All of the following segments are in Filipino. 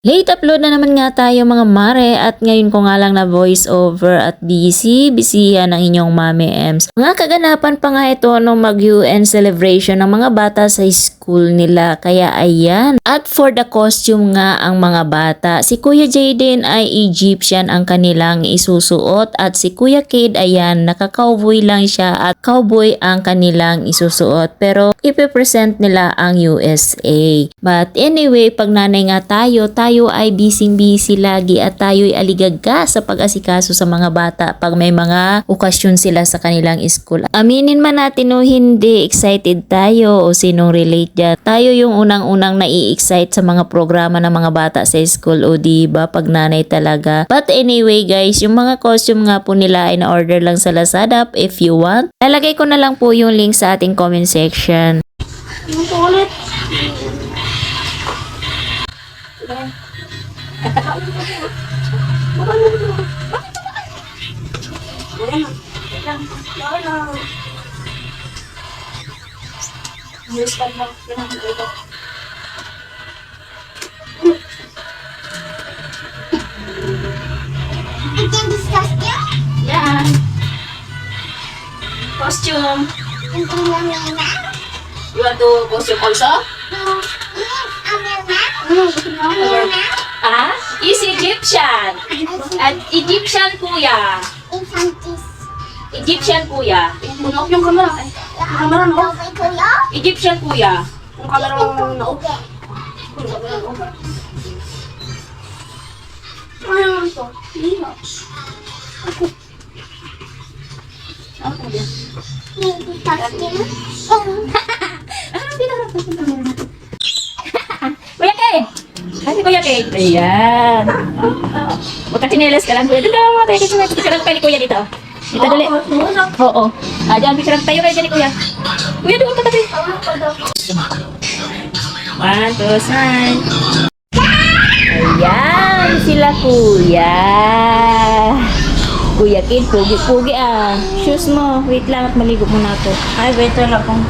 Late upload na naman nga tayo mga mare at ngayon ko nga lang na voice over at busy yan ang inyong Mami Ems. Mga kaganapan pa nga ito nung mag-UN celebration ng mga bata sa school nila kaya ayan. At for the costume nga ang mga bata, si Kuya Jaden ay Egyptian ang kanilang isusuot at si Kuya Cade ayan naka-cowboy lang siya at cowboy ang kanilang isusuot pero ipipresent nila ang USA. But anyway, pag nanay nga tayo ay busy lagi at tayo ay aligagga sa pag-asikaso sa mga bata pag may mga okasyon sila sa kanilang school. Aminin man natin o hindi, excited tayo o sinong relate dyan. Tayo yung unang-unang nai-excite sa mga programa ng mga bata sa school o diba pag nanay talaga. But anyway guys, yung mga costume nga po nila ay na-order lang sa Lazada if you want. Lalagay ko na lang po yung link sa ating comment section. Ano po ulit? We can discuss it. Yeah. Costume. And then Amina. You want to costume also? No. Amina. Amina. Ah? Is Egyptian. At Egyptian kuya. Infantis. Egyptian kuya. Punok yung camera. Camera no? Egyptian kuya. Yung camera no? Ano to? Lino. Ako din. Kuya Kay! Kasi Kuya Kay. Ayan. Magka-chinelas ka lang. Kuya, doon lang mga tayo. Picture lang kayo ni Kuya dito. Dito dali. Oo. Diyan, picture lang tayo kayo dyan ni Kuya. Kuya, doon ka tabi. 1, 2, smile. Ayan, sila Kuya. Kuya Kid, pugi-pugi ah. Shoes mo. Wait lang at maligo muna ako. Ay, wait lang akong.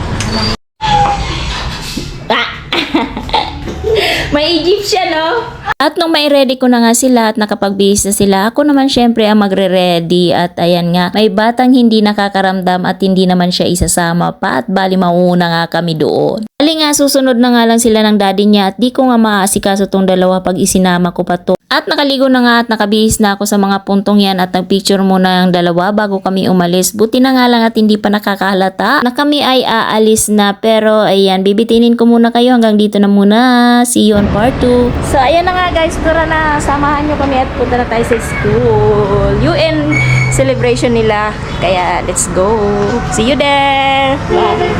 May Egyptian, no? At nung may ready ko na nga sila at nakapagbihis na sila, ako naman syempre ang magre-ready at ayan nga, may batang hindi nakakaramdam at hindi naman siya isasama pa at bali mauuna nga kami doon. Bali nga, susunod na nga lang sila ng daddy niya at di ko nga maaasikaso tong dalawa pag isinama ko pa to. At nakaligo na nga at nakabihis na ako sa mga puntong yan at nagpicture muna ang dalawa bago kami umalis. Buti na nga lang at hindi pa nakakahalata na kami ay aalis na. Pero ayan, bibitinin ko muna kayo hanggang dito na muna. See you on part 2. So ayan na nga guys, tara na. Samahan nyo kami at punta na tayo sa school. UN celebration nila. Kaya let's go. See you there. Bye.